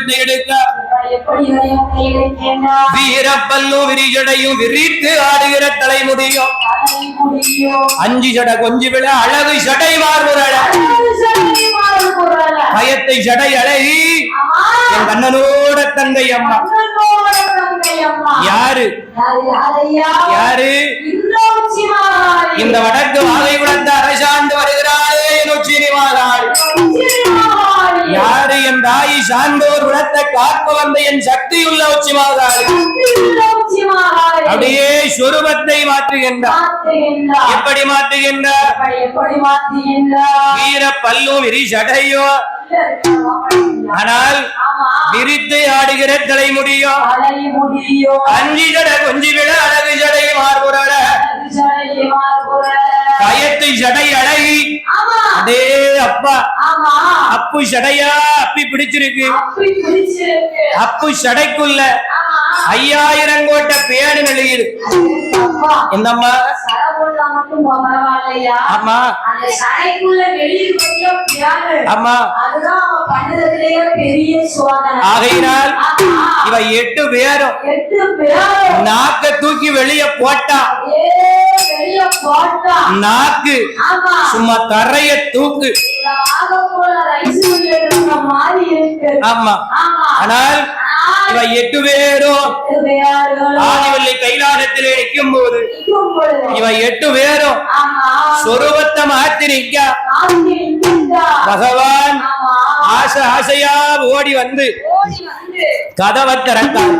சொருபத்தை எடுக்க வீரப்பல்லும் விரிஜடையும் விரித்து ஆடுகிற தலைமுடியும் அஞ்சு ஜட கொஞ்சி விழ அழகு சடை மாறுற பயத்தை சடை அழகி என் கண்ணனோட தங்கை அம்மா யாரு யாரு இந்த வடக்கு வாகை உணர்ந்த அரசாண்டு வருகிறாளே நொச்சினிவாளாள் யாரு என் தாய் சார்ந்தோர் குலத்தை காக்க வந்த என் சக்தியுள்ள உச்சிமாதாள் அப்படியே சொருபத்தை மாற்றுகின்றார் எப்படி மாற்றுகின்றார் வீர பல்லும் விரி சடையோ ஆனால் விரித்து ஆடுகிற தலைமுடியோ அஞ்சு ஜட கொஞ்சி விட அழகு ஜடை மாறுபுற கயத்து ஜடை அழகி அதே அப்பா அப்பு சடையா அப்பி பிடிச்சிருக்கு அப்பு சடைக்குள்ள 5000 கோட்டை பேணி நெழுகிது என்னம்மா ஆமா ஆமா ஆகையினால் இவ 8 பேரும் நாக்க தூக்கி வெளியே போட்டா நாக்கு சும்மா தரைய தூக்கு ஆமா ஆனால் இவ 8 பேரும் ஆதிவள்ளி கைலாசத்திலே நிற்கும் போது இவ 8 பேரும் சொருபத்தை மாற்றி நிற்க பகவான் ஆசையா ஓடி வந்து கதவை திறந்தார்.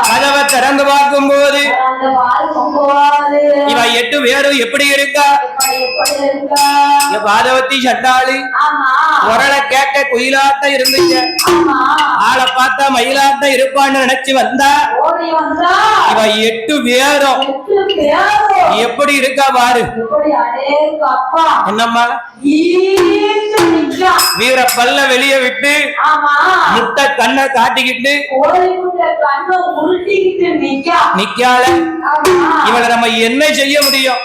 கதவை திறந்து பார்க்கும் போது இவ 8 பேரும் எப்படி இருக்கா? பாதவத்தி சட்டாளி உரளை கேட்க குயிலாட்ட இருந்துச்சு. ஆளை பார்த்தா மயிலாட்ட இருப்பான்னு நினைச்சு வந்தா இவ 8 பேரும் எப்படி இருக்கா பாரு. என்னம்மா வீர பல்ல வெளியே விட்டு முட்டை கண்ணை காட்டிக்கிட்டு நிக்கால இவளை நம்ம என்ன செய்ய முடியும்?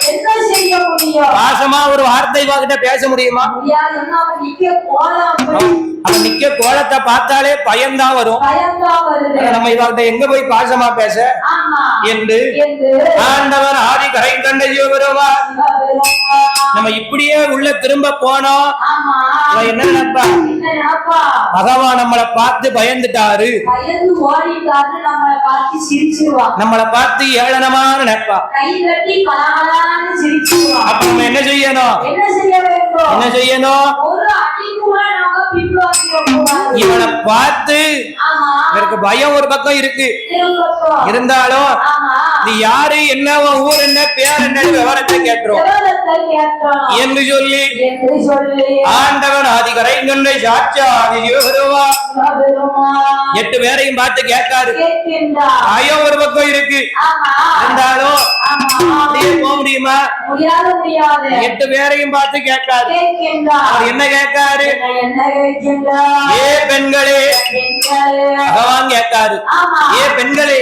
பாசமா ஒரு வார்த்தை கிட்ட பேச முடியுமா? அவன் நிக்க கோலத்தை பார்த்தாலே பயம்தான் வரும். நம்ம இவர்கிட்ட எங்க போய் பாசமா பேச என்று ஆண்டவர் ஆதி கரை கண்ட ஜீவபெருமா நம்ம இப்படியே உள்ள திரும்ப போனோம். என்ன நினைப்பா? பகவான் நம்மளை பார்த்து பயந்துட்டாரு, நம்மளை பார்த்து ஏளனமான நினைப்பா. அப்ப நம்ம என்ன செய்யணும்? என்ன செய்யணும்? இவனை பார்த்து எனக்கு பயம் ஒரு பக்கம் இருக்கு, இருந்தாலும் நீ யாரு, என்ன ஊர், என்ன பேர், என்ன விவரத்தை கேட்டுரும் என்று சொல்லி ஆண்டவன் ஆதி கரைங்கொண்டை சாட்சாதி சிவபெருமா 8 பேரையும் பார்த்து கேட்காரு. பயம் ஒரு பக்கம் இருக்கு, இருந்தாலும் போக முடியுமா? 8 பேரையும் பார்த்து கேட்காரு. அவர் என்ன கேட்காரு? ஏ பெண்களே, பகவான் கேட்காரு, ஏ பெண்களே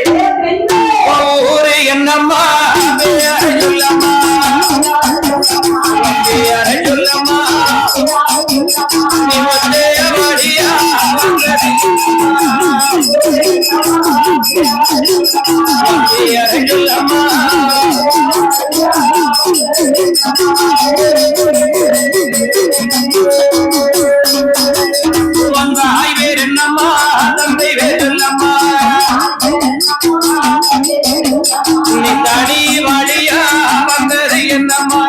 ஊரு என்னம்மா சொல்லம்மா, சொல்லம்மா தாய் வேறு என்னம்மா, தந்தை வேறு இல்லம்மா, நீ தனி வழியா வந்தது என்னம்மா,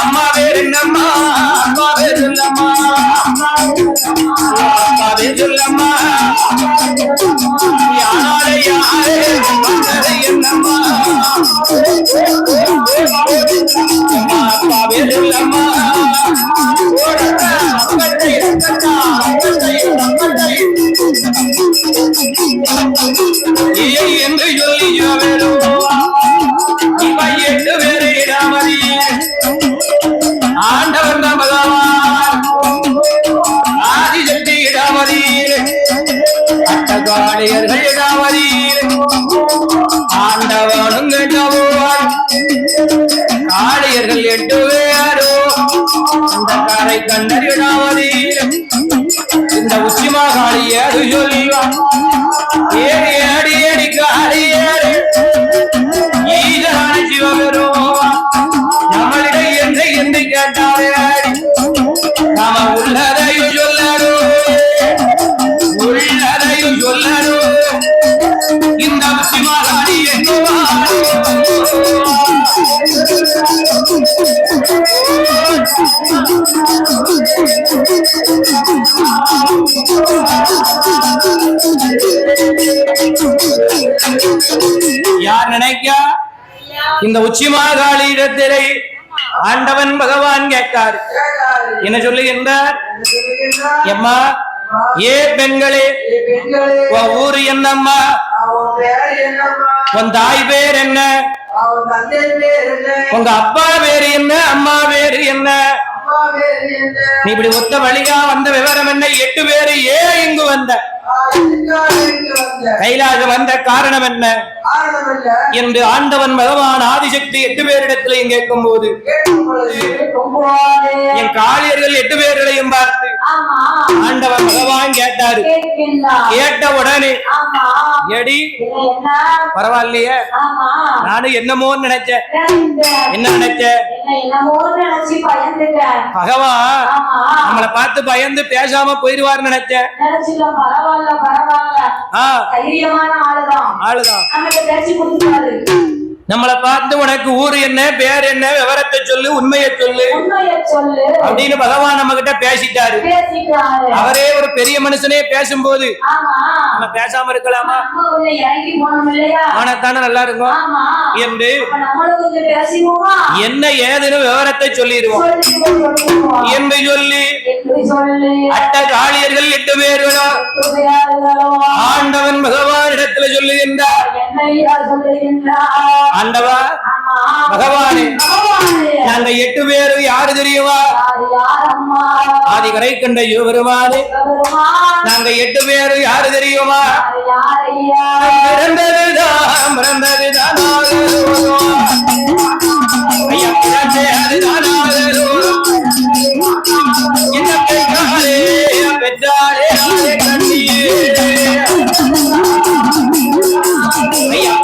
அம்மா வேறு என்னம்மா, அம்மா வேறு இல்லம்மா, அப்பா வேறு இல்லம்மா, யாரே யாரே வந்தது என்னம்மா, அப்பா வேறு இல்லம்மா, என்று சொல்லி இவ 8 பேரை ராமதி ஆண்டவன் பகவான் ஆதிசக்தி ராமதி அட்டகாளியர்கள் ராமதி ஆண்டவனும் கேட்டவோன் காளியர்கள் 8 பேரோ அந்த காரை கண்டறிடாமதி இந்த உச்சிமா காளிய அது சொல்லுவான் ஏடி ஏடி ஏடி காளி ஏடி ஈரான சிவபெருமான் நம்மளிட என்று கேட்டாரே நாம உள்ளதையும் சொல்லணும் உள்ளதையும் சொல்லணும் இந்த உச்சிமா காளி யார் நினைக்க இந்த உச்சிமாகாளி இடத்திலே ஆண்டவன் பகவான் கேட்டார் என்ன சொல்லுகின்றார் எம்மா ஏ பெண்களே உன் ஊரு என்னம்மா உன் தாய் பேர் என்ன உங்க அப்பா பேரு என்ன அம்மா பேரு என்ன நீ இப்படி ஒத்த வழியா வந்த விவரம் என்ன 8 பேரு ஏன் இங்கு வந்த கைலாசம் வந்த காரணம் என்ன என்று ஆண்டவன் பகவான் ஆதிசக்தி 8 பேரிடத்திலையும் கேட்கும் போது என் காளியர்கள் 8 பேர்களையும் பார்த்து ஆண்டவன் பகவான் கேட்டாரு கேட்ட உடனே எடி பரவாயில்லையே நானும் என்னமோ நினைச்சேன் என்ன நினைச்சேன் பகவான் நம்மளை பார்த்து பயந்து பேசாம போயிருவார் நினைச்சேன் ஆளுதான் நம்மளை பார்த்து உனக்கு ஊரு என்ன பேர் என்ன விவரத்தை சொல்லு உண்மையை சொல்லு அப்படின்னு பகவான் நம்ம கிட்ட பேசிட்டாரு அவரே ஒரு பெரிய மனுஷனே பேசும்போது நம்ம பேசாம இருக்கலாமா ஆனத்தானே நல்லா இருக்கும் என்று என்ன ஏதுன்னு விவரத்தை சொல்லிடுவோம் என்று சொல்லி அட்ட காளியர்கள் 8 பேர்களும் ஆண்டவன் பகவான் இடத்துல சொல்லுகின்றார் ஆண்டவா பகவானே நாங்க 8 பேரு யாரு தெரியுமா ஆதி கரை கண்ட சிவபெருமானே நாங்க 8 பேரு யாரு தெரியுமா பிறந்ததுதான் ஐயா பெற்றாரே கண்ணியே ஐயா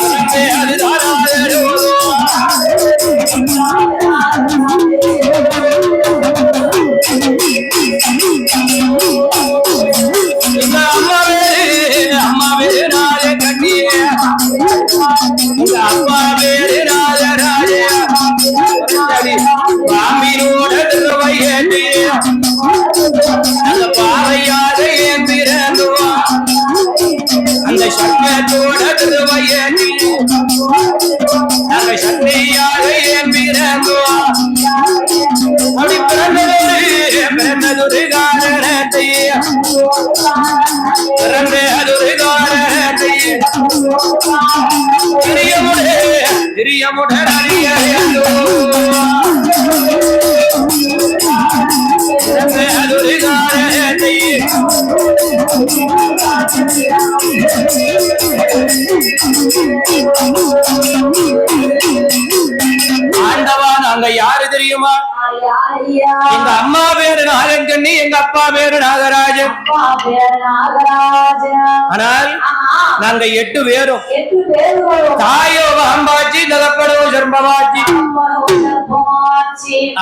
அம்மா வேறு நாளே கண்ணியே அப்பா வேறு நாளே பாம்பினோட திருவையேற்றி அந்த பாறையாக ஏன் பிறந்துவா அந்த சக்கத்தோட திருவையேற்றி அந்த சக்தியாக ஏன் பிறந்துவா அப்படி பிறந்ததொரு காரணத்தை பிறந்ததொரு காரணத்தை திரியமுடன் அறியோ பிறந்ததொரு காரணத்தை ஆண்டவா நாங்க யாரு தெரியுமா எங்க அம்மா பேரு நாகங்கண்ணி எங்க அப்பா பேரு நாகராஜன் ஆனால் நாங்க 8 பேரும் தாயோ பாம்பாச்சி தகப்படோ சர்மவாச்சி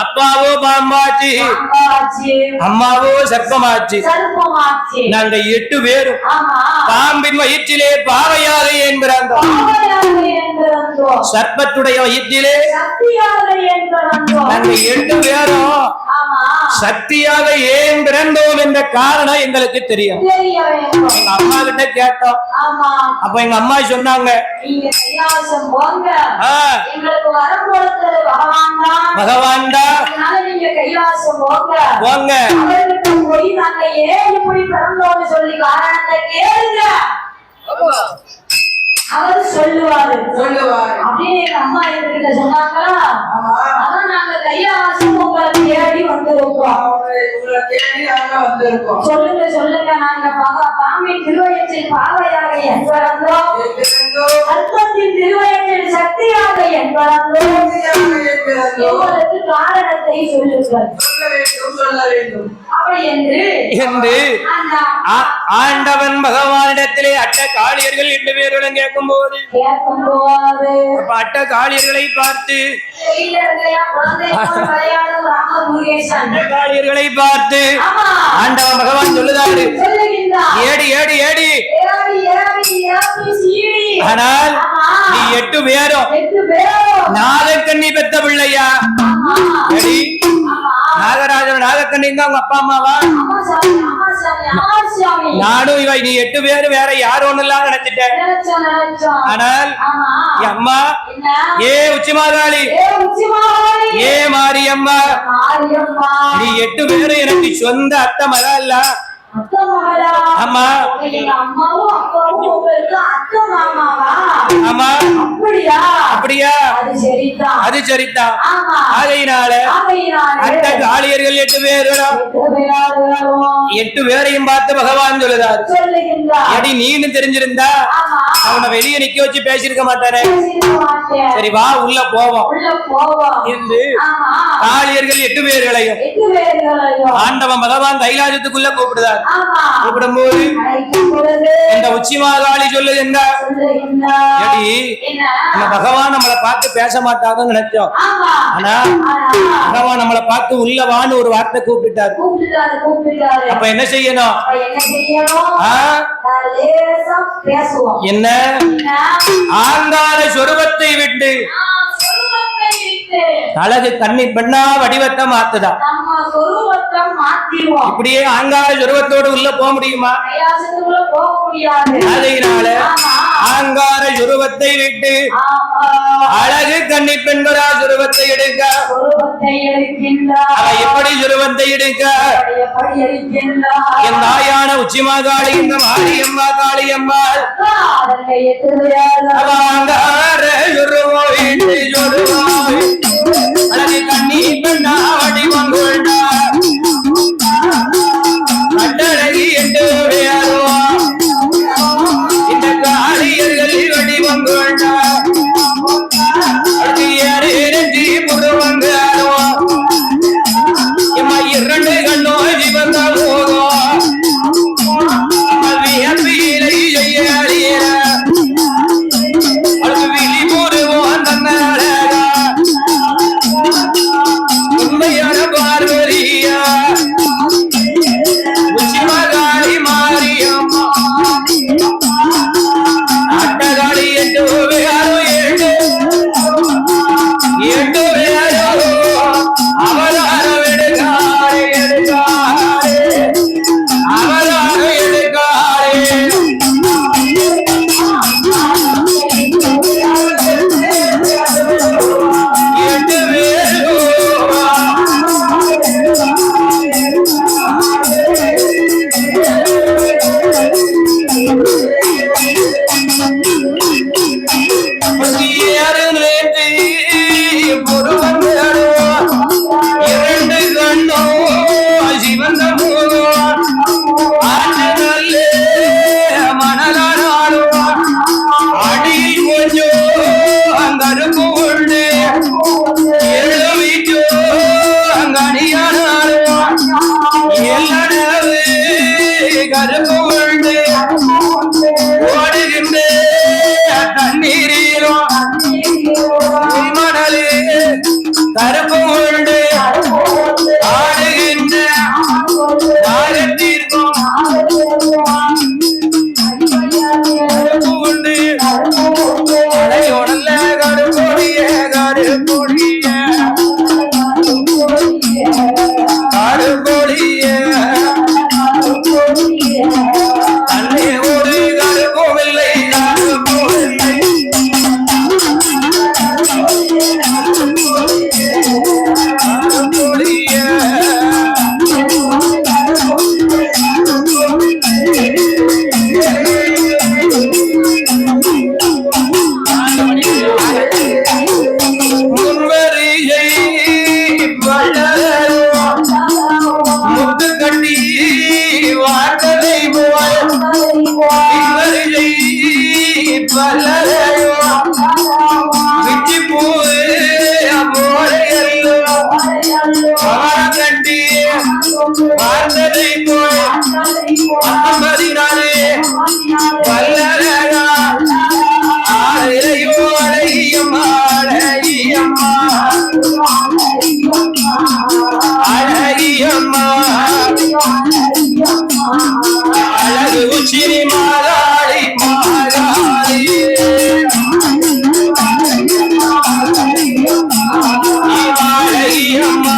அப்பாவோ பாம்பாச்சி அம்மாவோ சர்ப்பமாச்சி நாங்க 8 பேரும் பாம்பின் வயிற்றிலே பாவையாக ஏன் பிறந்தோம் சர்ப்பத்துடைய வயிற்றிலே நாங்க 8 பேரும் சக்தியாக ஏன் பிறந்தோம் என்ற காரணம் எங்களுக்கு தெரியும் எங்க அம்மா கிட்ட கேட்டோம் அப்ப எங்க அம்மா சொன்னாங்க பகவான்டா போங்க அவர் சொல்லுவாரு அப்படின்னு அம்மா என்கிட்ட சொன்னாங்களா அதான் நாங்க கைலாசம் உங்களை தேடி வந்திருக்கோம் சொல்லுங்க நாங்க பாம்பின் திருவயத்தில் பாவையாக என்பறந்தோம் அற்பத்தின் திருவயத்தில் சக்தியாக என்பறந்தோம் எங்களுக்கு காரணத்தை சொல்லுங்கள் அப்படி என்று ஆண்டவன் பகவானிடத்திலே அட்ட காளியர்கள் 2 பேர்களும் கேட்கும் போது அட்ட காளியர்களை பார்த்து காளியர்களை பார்த்து ஆண்டவன் பகவான் சொல்லுதாரு, ஏடி ஏடி ஏடி, ஆனால் நீ 8 பேரும் நாகக்கண்ணி பெத்த பிள்ளையா? ஏடி நாகராஜன் நாகக்கண்ணி தான் உங்க அப்பா அம்மாவா? நானும் இவை நீ 8 பேரு வேற யாரும் ஒண்ணு இல்லாம நினைச்சிட்டேன். ஆனால் என் அம்மா ஏ உச்சிமாகாளி, ஏ மாரியம்மா, நீ 8 பேரு எனக்கு சொந்த அத்தை மகா இல்ல. ஆமா ஆமா அப்படியா? அது சரிதான். ஆகையினால அட்ட காளியர்கள் 8 பேரும் 8 பேரையும் பார்த்து பகவான் சொல்லுதார், எடி நீன்னு தெரிஞ்சிருந்தா அவனை வெளியே நிக்க வச்சு பேசிருக்க மாட்டானே. சரி வா உள்ள போவோம் என்று காளியர்கள் 8 பேர்களையும் ஆண்டவன் பகவான் கைலாசத்துக்குள்ள கூப்பிடுதார். கூப்பிடும்போது இந்த உச்சிமாகாளி சொல்லுகின்றார், பகவான் நம்மளை பார்த்து பேச மாட்டாங்கன்னு நினைச்சோம். ஆனா பகவான் நம்மளை பார்த்து உள்ள வான்னு ஒரு வார்த்தை கூப்பிட்டார். அப்ப என்ன செய்யணும்? என்ன? ஆங்கார சொருபத்தை விட்டு அழகு கண்ணி பெண்ணா வடிவத்தை மாத்துதா. இப்படியே ஆங்கார சொருபத்தோடு உள்ள போக முடியுமா? அதனால ஆங்கார சொருபத்தை விட்டு அழகு கண்ணி பெண்களா சொருபத்தை எடுக்க. எப்படி சொருபத்தை எடுக்க? என் தாயான உச்சிமாகாளி இந்த மாரியம்மா காளியம்மா ஆங்கார சொருபம் விட்டு சொருவாய் அழகு கண்ணி பெண்ணா வடிவம் கொண்டா கட்டழகி என்று வேறுவான் இந்த காளியர்கள் வடிவம் கொண்டா நெஞ்சி புருவங்க 2 கண்ணோ ஜீவந்த போதும் விழி போடுவோம் தன்னால உண்மையான பார்வதியா உச்சிமகாளி மாரியம்மா அட்டகாளி 8 பேரும் 8 பேரும் அவதாரம் எடுக்காரே எடுக்காரே அவதாரம் எடுக்காரே. கருப்பு உண்டு ஆடுகின்ற ஆரத்திற்கும் கருப்பு உண்டு அடையோடல்ல கருப்பொடிய கருப்பொடிய கருப்பொடிய தன்னை ஒரு கருப்புமில்லை கருப்புமில்லை கட்டி பார்த்ததை போய் பதினாறு வல்லழகா அழகியோ அழகியம்மா அழகியம்மா அழகியம்மா அழகு உச்சிரி மாலாளி மாலாளி அழகியம்மா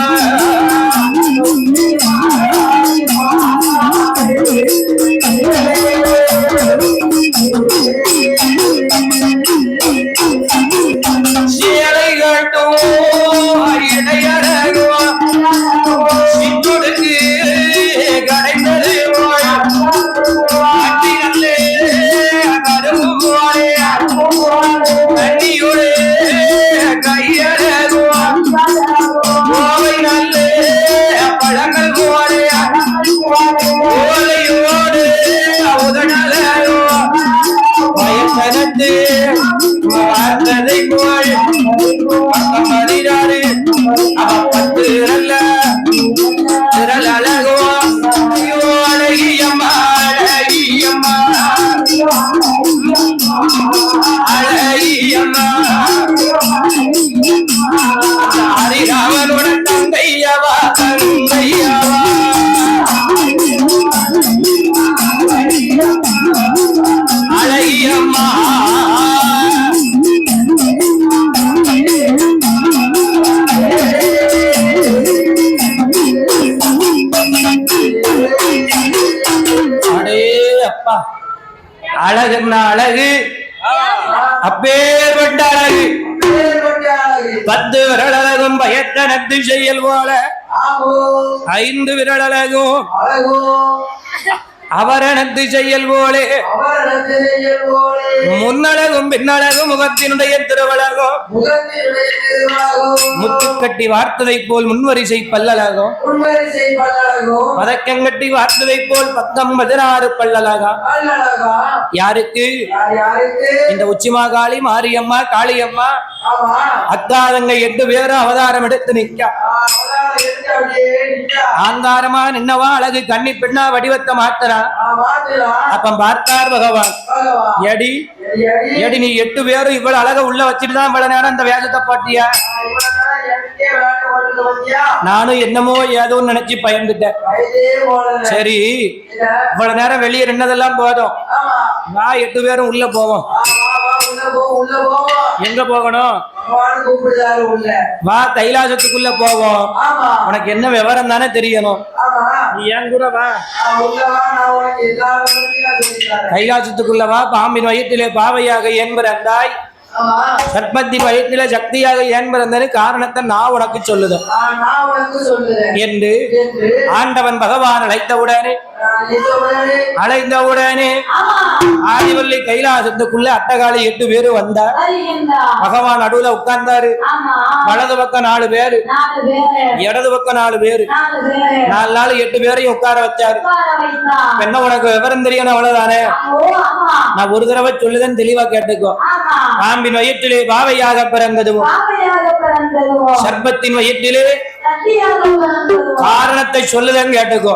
ஹரிராமனோட தந்தையவா தந்தையவா அழகியம்மா அடே அப்பா அழகுன்னா அழகு அப்பேற்பட்ட அழகு 10 விரலழகும் பயத்தனத்து செயல் போல 5 விரலழகும் அவரணத்து செயல் போலே முன்னழகும் பின்னழகும் முகத்தினுடைய திருவழகும் முத்துக்கட்டி வார்த்ததை போல் முன்வரிசை பல்லழகும் பதக்கங்கட்டி வார்த்ததை போல் 16 பல்லழகா யாருக்கு இந்த உச்சிமாகாளி மாரியம்மா காளியம்மா அக்காதங்க 8 பேரும் அவதாரம் எடுத்து நிற்க ஆந்தாரமா நின்னவா அழகு கண்ணி பெண்ணா வடிவத்தை மாத்தரா அப்ப பார்த்தார் பகவான் எடி எடி நீ 8 பேரும் இவ்வளவு அழக உள்ள வச்சுட்டு தான் இவ்வளவு நேரம் அந்த வேஷத்தை பாட்டியா நானும் என்னமோ ஏதோ நினைச்சு பயந்துட்டேன் சரி இவ்வளவு நேரம் வெளியே நின்னதெல்லாம் போதும் நான் 8 பேரும் உள்ள போவோம் எங்க போகணும் வா கைலாசத்துக்குள்ள போவோம் உனக்கு என்ன விவரம் தானே தெரியணும் நீ ஏன் கூட வா கைலாசத்துக்குள்ள வா பாம்பின் வயிற்றிலே பாவையாக ஏன் பிறந்தாய் சர்ப்பத்தின் வயிற்றிலே சக்தியாக ஏன் பிறந்தது காரணத்தை நான் உனக்கு சொல்லுதேன் என்று ஆண்டவன் பகவான் அழைத்தவுடனே ஆதிவள்ளி கைலாசத்துக்குள்ள அட்டகாலி 8 பேரு வந்தார் பகவான் நடுவுல உட்கார்ந்தாரு வலது பக்கம் 4 பேரு இடது பக்கம் 4 பேரு 4 நாள் 8 பேரையும் உட்கார வச்சாரு என்ன உனக்கு விவரம் தெரியணும் அவ்வளவுதானே நான் ஒரு தடவை சொல்லுதேன் தெளிவா கேட்டுக்கோ பாம்பின் வயிற்றிலே பாவையாக பிறந்ததுவோ சர்ப்பத்தின் வயிற்றிலே காரணத்தை சொல்லுதேன்னு கேட்டுக்கோ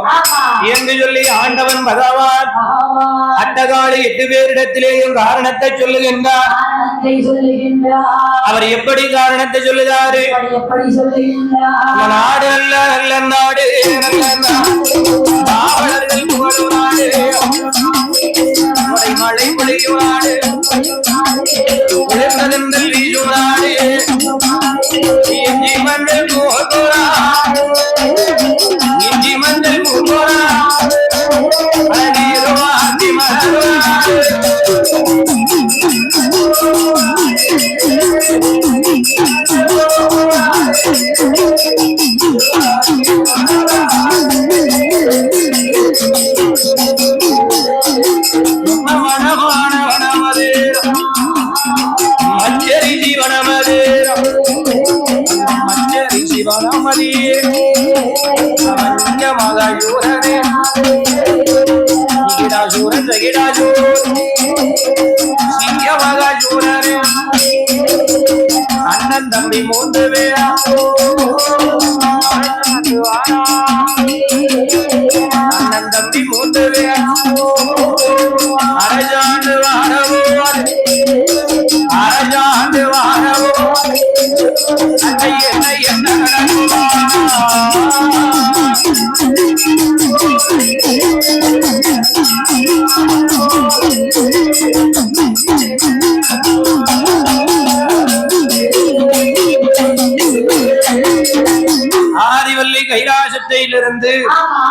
என்று சொல்லி ஆண்டவன் பகவான் அட்டகாலி 8 பேரிடத்திலேயும் காரணத்தை சொல்லுகின்றார் அவர் எப்படி காரணத்தை சொல்லுதாரு நாடு நல்ல நல்ல நாடு பாவலர்கள் புகழும் நாடு மழை பொழியும் நாடு உயர்ந்ததென்றல் வீழும் நாடு இஞ்சி மஞ்சள் பூங்கோரா இஞ்சி மஞ்சள் பூங்கோரா அழகிருவா அந்தி மலருவா அண்ணன் தம்பி 3 பேரா மதுரையிலிருந்து ஆமா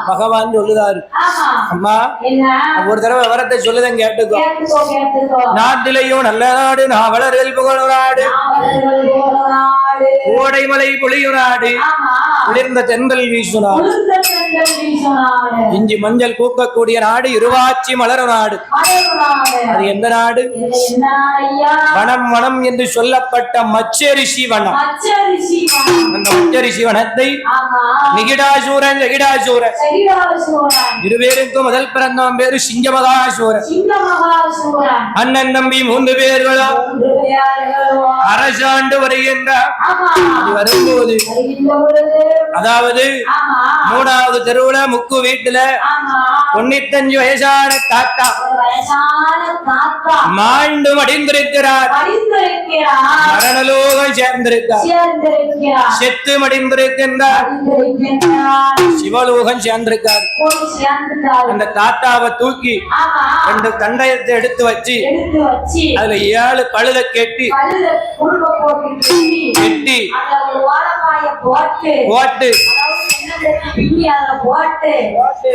பகவான் சொல்லுதாரு, ஆமா அம்மா என்ன ஒரு தடவை விவரத்தை சொல்லுதேன் கேட்டுக்கோ. கேட்டுக்கோ கேட்டுக்கோ நாட்டிலையும் நல்ல நாடு நாவலர்கள் புகழ் நாடு, நாவலர்கள் புகழ் நாடு, கோடைமலை பொழியும் நாடு, ஆமா குளிர்ந்த தென்றல் வீசும் நாடு, குளிர்ந்த தென்றல் வீசும் நாடு, இஞ்சி மஞ்சள் பூக்கக்கூடிய நாடு, இருவாச்சி மலரும் நாடு. மலரும் நாடு. அது எந்த நாடு? இது என்ன ஐயா? வனம் வனம் என்று சொல்லப்பட்ட மச்சரிஷி வனம். மச்சரிஷி வனம். அந்த மச்சரிஷி வனத்தை ஆமா நிகிடாசூரன் ஜெகிடாசூரன் சகிடாசூரன் இருவேருக்கும் முதல் பிறந்தவன் பேரு சிங்கமகாசூரன். சிங்கமகாசூரன் அண்ணன் தம்பி 3 பேர்களும் மூன்று பேர்களும் அரசாண்டு வருகின்ற ஆமா வரும்போது, வருகின்ற பொழுது அதாவது ஆமா 3வது தெருவுல முக்கு வீட்டுல ஆமா 95 வயசான தாத்தா ஒரு வயசான தாத்தா மாண்டு மடிந்திருக்கிறார். மடிந்திருக்கிறார், மரணலோகம் சேர்ந்திருக்கார். சேர்ந்திருக்கிறார், செத்து மடிந்திருக்கின்றார். மடிந்திருக்கிறார், சிவலோகம் சேர்ந்திருக்கார். போய் சேர்ந்துட்டார். அந்த தாத்தாவை தூக்கி ஆமா 2 தண்டயத்தை எடுத்து வச்சு எடுத்து வச்சு அதுல 7 கழுத கெட்டி கல்லுல குடும்ப போட்டு கெட்டி அதுல ஒரு ஓலப்பாய போட்டு போட்டு அதாவது என்ன பின்னி அதுல போட்டு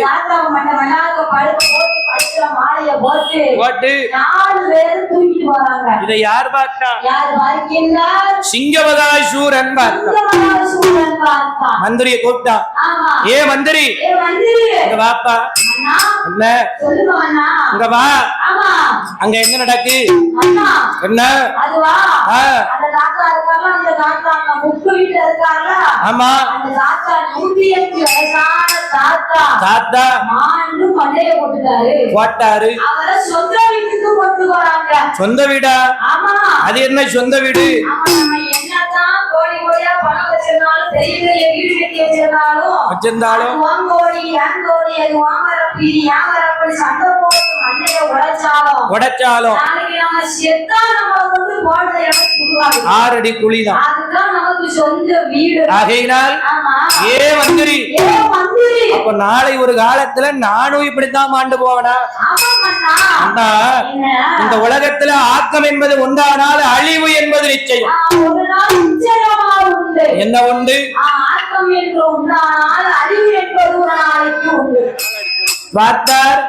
தாத்தாவை மண்ணாக படுக்க போட்டு கழுத்துல மாலைய போட்டு போட்டு 4 பேரும் தூக்கிட்டு போறாங்க. இதை யார் பார்த்தா? யார் பார்க்கின்றார்? சிங்கமகாசூரன் பார்த்தா. சிங்கமகாசூரன் பார்த்தான். மந்திரியை கூப்பிட்டான். ஆமா ஏ மந்திரி, ஏ வந்து இங்க வாப்பா. அண்ணா என்ன? சொல்லுங்க அண்ணா. இங்க வா. ஆமா அங்க என்ன நடக்கு? அண்ணா என்ன? அதுவா ஆ, அந்த தாத்தா இருக்காரா, அந்த தாத்தா அங்க முக்கு வீட்டுல இருக்காரா, ஆமா அந்த தாத்தா 108 வயசான தாத்தா தாத்தா மாண்டு மண்டைய போட்டுட்டாரு. போட்டாரு. அவரை சொந்த வீட்டுக்கு கொண்டு போறாங்க. சொந்த வீடா? ஆமா அது என்ன சொந்த வீடு? ஆமா நம்ம என்னதான் கோடி கோடியா பணம் வச்சிருந்தாலும் பெரிய பெரிய வீடு கட்டி வச்சிருந்தாலும் வச்சிருந்தாலும் அது உன் கோடி என் கோடி அது வாங்குறப்ப இது ஏங்குறப்ப சண்டை போட்டு மண்டைய உடைச்சாலும் நாளைக்கு நம்ம செத்தா நம்ம கொண்டு போடுற இடம் சொல்லுவாங்க 6 அடி குழிதான். அதுதான் நமக்கு சொந்த வீடு. ஆகையினால் ஆமா ஏ மந்திரி, ஏ மந்திரி, அப்ப நாளை ஒரு காலத்துல நானும் இப்படித்தான் மாண்டு போவனா? ஆமா மன்னா. அண்ணா, என்ன இந்த உலகத்துல ஆக்கம் என்பது உண்டானால் அழிவு என்பது நிச்சயம். ஒரு நாள் நிச்சயமா உண்டு. என்ன உண்டு? ஆக்கம் என்று உண்டானால் அழிவு என்பது ஒரு நாளைக்கு உண்டு. பார்த்தார்.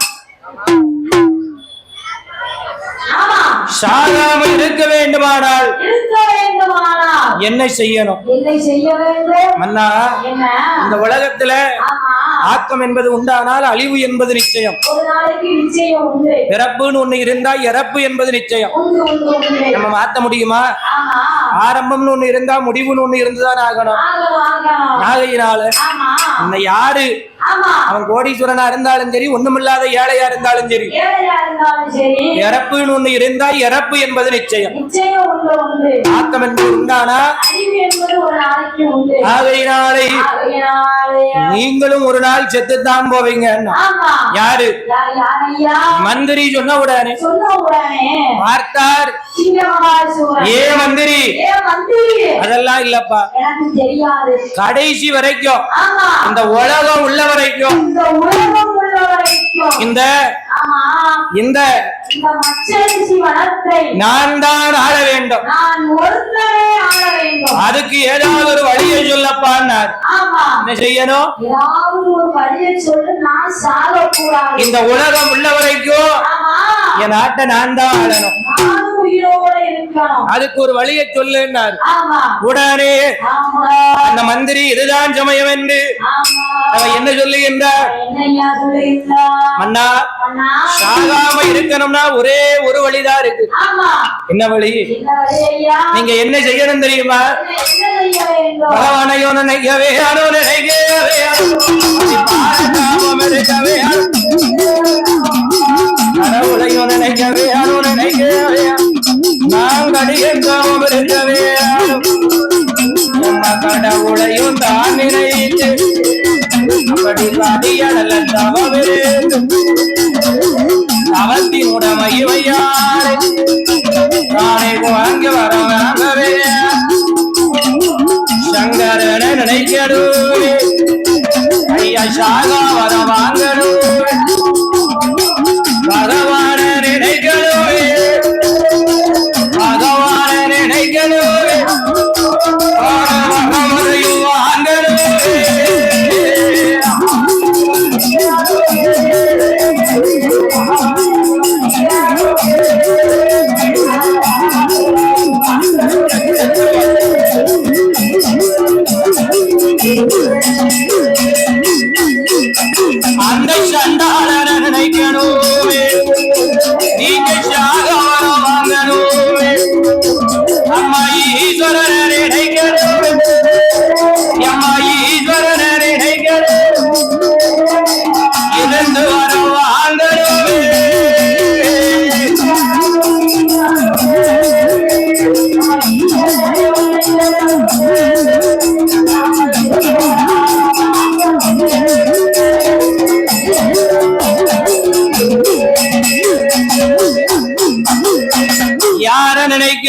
ஆமா சாகாமல் இருக்க வேண்டுமானால் இருக்க வேண்டுமானால் என்ன செய்யணும்? என்ன செய்ய வேண்டும்? மன்னா, என்ன இந்த உலகத்துல ஆமா ஆக்கம் என்பது உண்டானால் அழிவு என்பது நிச்சயம். ஒரு நாளைக்கு நிச்சயம் உண்டு. பிறப்புன்னு ஒண்ணு இருந்தா இறப்பு என்பது நிச்சயம். உண்டு உண்டு உண்டு. நம்ம மாத்த முடியுமா? ஆமா ஆரம்பம்னு ஒண்ணு இருந்தா முடிவுன்னு ஒண்ணு இருந்துதான் ஆகணும். ஆகணும் ஆகணும். ஆகையினால ஆமா இந்த யாரு ஆமா அவன் கோடீஸ்வரனா இருந்தாலும் சரி, ஒண்ணுமில்லாத ஏழையா இருந்தாலும் சரி, ஏழையா இருந்தாலும் சரி இறப்புன்னு ஒண்ணு இருந்தா இறப்பு என்பது நிச்சயம். நிச்சயம் உண்டு உண்டு. ஆக்கம் என்பது உண்டானா அழிவு என்பது ஒரு நாளைக்கு உண்டு. ஆகையினாலே ஆகையினாலே நீங்களும் ஒரு நாள் செத்துத்தான் போவீங்க. ஆமா யாரு? யார் யார் ஐயா? மந்திரி சொன்ன உடனே சொன்ன உடனே பார்த்தார். சிங்கமகாசூரன், ஏ மந்திரி, ஏ மந்திரி, அதெல்லாம் இல்லப்பா. எனக்கு தெரியாது. கடைசி வரைக்கும் ஆமா இந்த உலகம் உள்ள வரைக்கும் இந்த உலகம் உள்ள வரைக்கும் இந்த ஆமா இந்த இந்த மச்சரிசி வனத்தை நான் தான் ஆள வேண்டும். நான் ஒருத்தரே ஆள வேண்டும். அதுக்கு ஏதாவது ஒரு வழியை சொல்லப்பான்னார். ஆமா என்ன செய்யணும்? ஏதாவது ஒரு வழியை சொல்லு, நான் சாகக்கூடாது. இந்த உலகம் உள்ள வரைக்கும் ஆமா என் நாட்டை நான் தான் ஆளணும். நானும் உயிரோட இருக்கணும். அதுக்கு ஒரு வழியை சொல்லுன்னார். ஆமா உடனே ஆமா அந்த மந்திரி இதுதான் சமயம் என்று ஆமா அவன் என்ன சொல்லுகின்றார்? என்னையா சொல்லுகிறார்? மன்னா, அண்ணா சாகாம இருக்கணும்னா ஒரே ஒரு வழிதான் இருக்கு. ஆமா என்ன வழி? என்ன வழி ஐயா? நீங்க என்ன செய்யணும் தெரியுமா? என்ன செய்ய வேண்டும்? பகவானையோ நினைக்கவே அனோ நினைக்கவே கடவுளையோ நினைக்கவே அனோ நினைக்கவே நான் கடிகாம இருக்கவே நம்ம கடவுளையும் தான் நினைத்து அப்படி கடியடல தவறு அவத்தின் உடமையாரே நானே வாங்க வர வாங்கவே சங்கரனை நினைக்கணும் ஐயா சாகா வர வாங்கணும் பகவான நினைக்கணும் பகவான நினைக்கணும் வாங்கணும்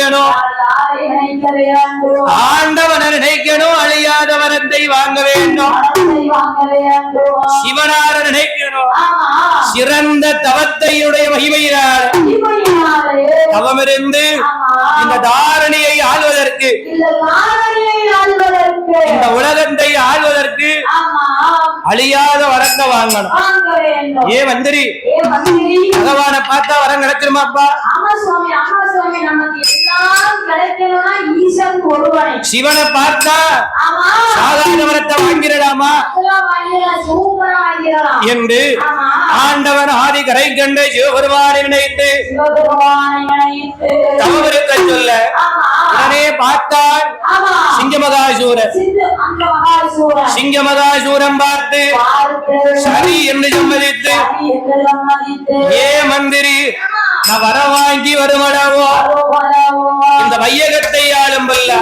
நினைக்கணும் ஆண்டவனை நினைக்கணும் அழியாத வரத்தை வாங்க வேண்டும் சிவனார நினைக்கணும் சிறந்த தவத்தையுடைய மகிமையினால் தவமிருந்து இந்த தாரணியை ஆள்வதற்கு இந்த உலகத்தை ஆள்வதற்கு அழியாத வரத்தை வாங்கணும் ஏ மந்திரி பகவான பார்த்தா வரம் கிடைச்சிருமாப்பா சிவனை பார்த்தா சாதாரண வரத்தை வாங்கிடலாமா என்று ஆண்டவன் ஆதி கரை கண்டு சிவபெருமானை நினைத்து தவமிருக்க சொல்ல உடனே பார்த்தால் சிங்கமகாசூரம் பார்த்து சரி என்று சம்மதித்து ஏ மந்திரி நான் வர வாங்கி வருமளவோ இந்த வையகத்தை ஆளும் வல்ல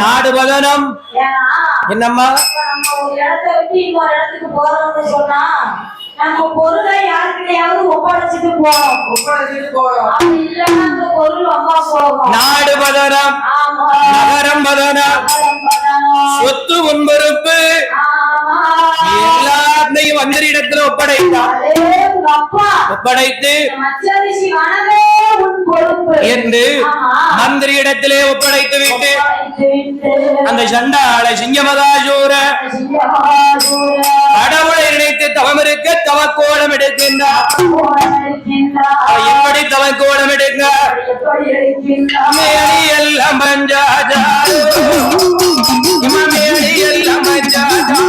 நாடு பதனம் என்னம்மா நம்ம பொருளை யாருக்கிட்டையாவது ஒப்படைச்சிட்டு போறோம் நாடு பதனம் நகரம் பதனம் சொத்து முன்பொறுப்பு எல்லாத்தையும் மந்திரிடத்துல ஒப்படைத்து என்று மந்திரியிடத்திலே ஒப்படைத்து விட்டு அந்த சண்டாள சிங்கமகாசூர கடவுளை நினைத்து தவமிருக்க தவக்கோலம் எடுக்கின்றார் எப்படி தவக்கோலம் எடுங்க எல்லாம் பஞ்சாஜா எல்லாம் பஞ்சாஜா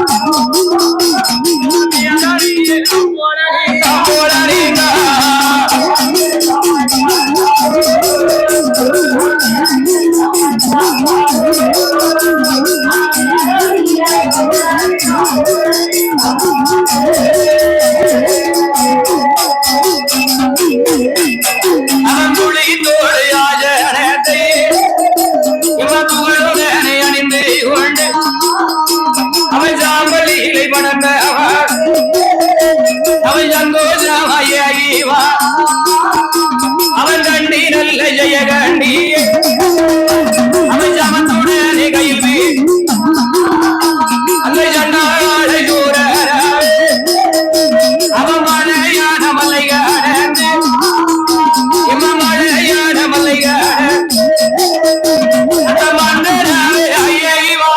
அவன் கண்டி நல்ல ஜெய கண்டி அவன் சமத்துடனே கையில் அந்த சண்டாளை சூர அவன் மலையான மல்லைகாட மலையான மல்லைகாட அந்த மன்னராவே ஐயைவா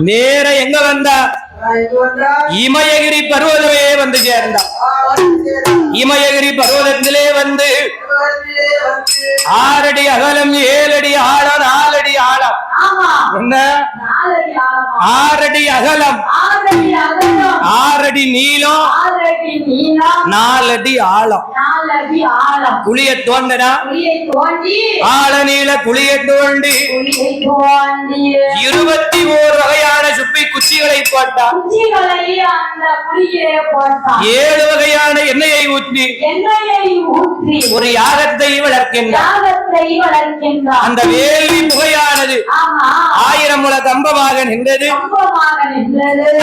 நேர எங்க வந்தா இமயகிரி பர்வதமே வந்து சேர்ந்தா இமயகிரி பர்வதத்திலே வந்து 6 அடி அகலம் 7 அடி ஆழம் 4 அடி ஆழம் என்ன 6 அடி அகலம் 6 அடி நீளம் 4 அடி ஆழம் குழிய தோண்டனா ஆழ நீள குழிய தோண்டி 21 வகையான சுப்பி குச்சிகளை போட்டான் 7 வகையான எண்ணெயை ஊற்றி ஒரு யாகத்தை வளர்க்கின்றான் அந்த வேள்வி புகையானது 1000 முழ கம்பமாக நின்றது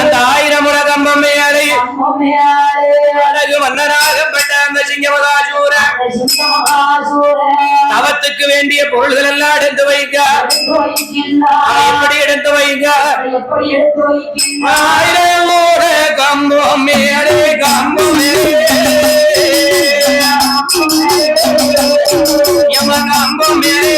அந்த 1000 முழ கம்பம் மேலே அழகு மன்னராகப்பட்ட அந்த சிங்கமகாசூர தவத்துக்கு வேண்டிய பொருள்கள் எல்லாம் எடுத்து வைக்க எப்படி எடுத்து வைக்க 1000 முழ கம்பம் மேலே கம்பம் கம்பம் மேலே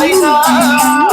வைத்தான்